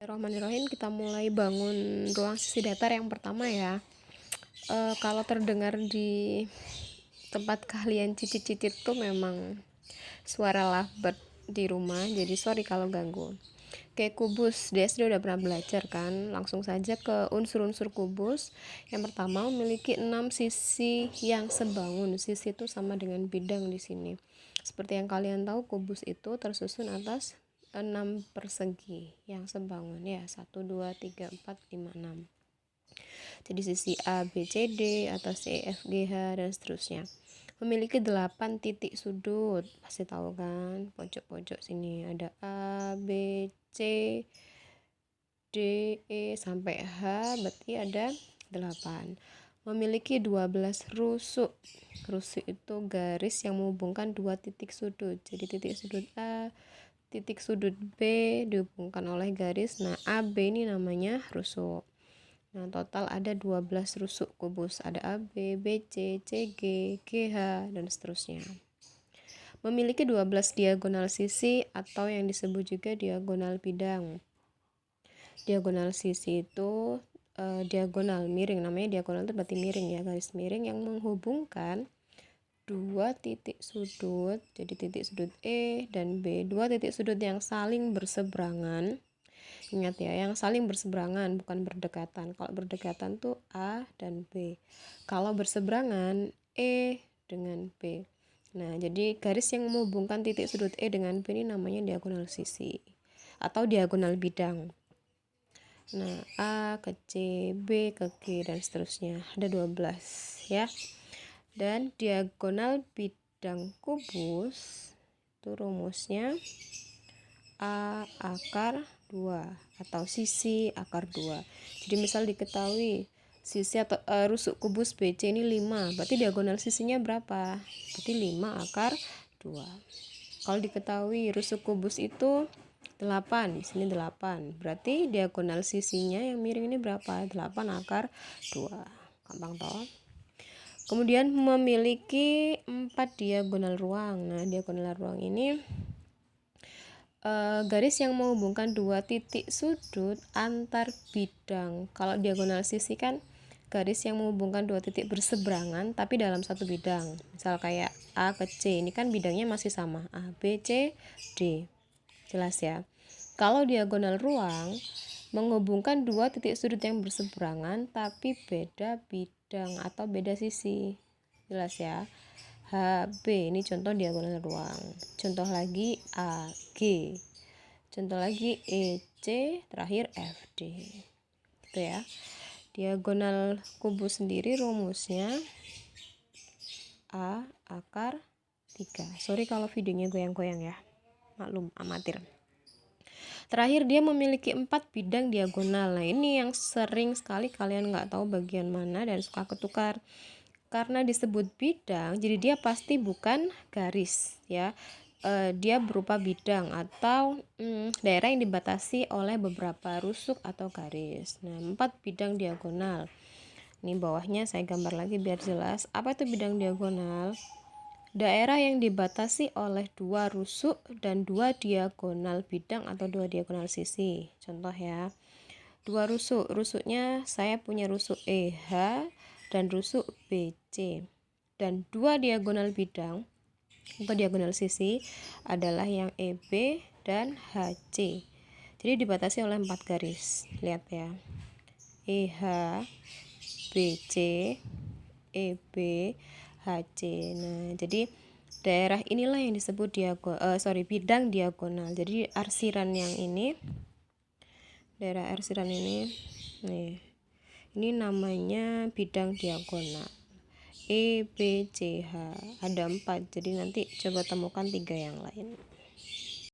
Bismillahirrahmanirrahim. Kita mulai bangun ruang sisi datar yang pertama ya. Kalau terdengar di tempat kalian cicit-cicit tuh memang suara lovebird di rumah, jadi sorry kalau ganggu. Kayak kubus, di SD udah pernah belajar kan. Langsung saja ke unsur-unsur kubus. Yang pertama memiliki 6 sisi yang sebangun. Sisi itu sama dengan bidang di sini. Seperti yang kalian tahu, kubus itu tersusun atas 6 persegi yang sebangun ya, 1 2 3 4 5 6. Jadi sisi A B C D atau C F G H dan seterusnya. Memiliki 8 titik sudut. Pasti tahu kan? Pojok-pojok sini ada A B C D E sampai H, berarti ada 8. Memiliki 12 rusuk. Rusuk itu garis yang menghubungkan dua titik sudut. Jadi titik sudut A, titik sudut B dihubungkan oleh garis. Nah, AB ini namanya rusuk. Nah, total ada 12 rusuk kubus. Ada AB, BC, CG, GH, dan seterusnya. Memiliki 12 diagonal sisi atau yang disebut juga diagonal bidang. Diagonal sisi itu diagonal miring. Namanya diagonal itu berarti miring ya, garis miring yang menghubungkan dua titik sudut, jadi titik sudut E dan B, dua titik sudut yang saling berseberangan. Ingat ya, yang saling berseberangan, bukan berdekatan. Kalau berdekatan tuh A dan B, kalau berseberangan E dengan B. Nah, jadi garis yang menghubungkan titik sudut E dengan B ini namanya diagonal sisi atau diagonal bidang. Nah, A ke C, B ke G, dan seterusnya. Ada 12 ya. Dan diagonal bidang kubus itu rumusnya A akar 2 atau sisi akar 2. Jadi misal diketahui sisi atau rusuk kubus BC ini 5, berarti diagonal sisinya berapa? Berarti 5 akar 2. Kalau diketahui rusuk kubus itu 8, di sini 8, berarti diagonal sisinya yang miring ini berapa? 8 akar 2. Gampang toh? Kemudian memiliki 4 diagonal ruang. Nah, diagonal ruang ini garis yang menghubungkan dua titik sudut antar bidang. Kalau diagonal sisi kan garis yang menghubungkan dua titik berseberangan tapi dalam satu bidang. Misal kayak A ke C, ini kan bidangnya masih sama, A, B, C, D. Jelas ya. Kalau diagonal ruang menghubungkan dua titik sudut yang berseberangan tapi beda bidang atau beda sisi. Jelas ya. HB ini contoh diagonal ruang. Contoh lagi AG. Contoh lagi EC, terakhir FD. Gitu ya. Diagonal kubus sendiri rumusnya A akar 3. Sorry kalau videonya goyang-goyang ya. Maklum, amatir. Terakhir, dia memiliki 4 bidang diagonal. Nah, ini yang sering sekali kalian nggak tahu bagian mana dan suka ketukar. Karena disebut bidang, jadi dia pasti bukan garis ya. Dia berupa bidang atau daerah yang dibatasi oleh beberapa rusuk atau garis. Nah, 4 bidang diagonal. Ini bawahnya saya gambar lagi biar jelas. Apa itu bidang diagonal? Daerah yang dibatasi oleh 2 rusuk dan 2 diagonal bidang atau 2 diagonal sisi. Contoh ya, 2 rusuk. Rusuknya saya punya rusuk EH dan rusuk BC. Dan 2 diagonal bidang atau diagonal sisi adalah yang EB dan HC. Jadi dibatasi oleh 4 garis. Lihat ya. EH, BC, EB, HC. Nah, jadi daerah inilah yang disebut bidang diagonal. Jadi arsiran yang ini, daerah arsiran ini nih, ini namanya bidang diagonal. E, B, C, H. Ada 4, jadi nanti coba temukan 3 yang lain.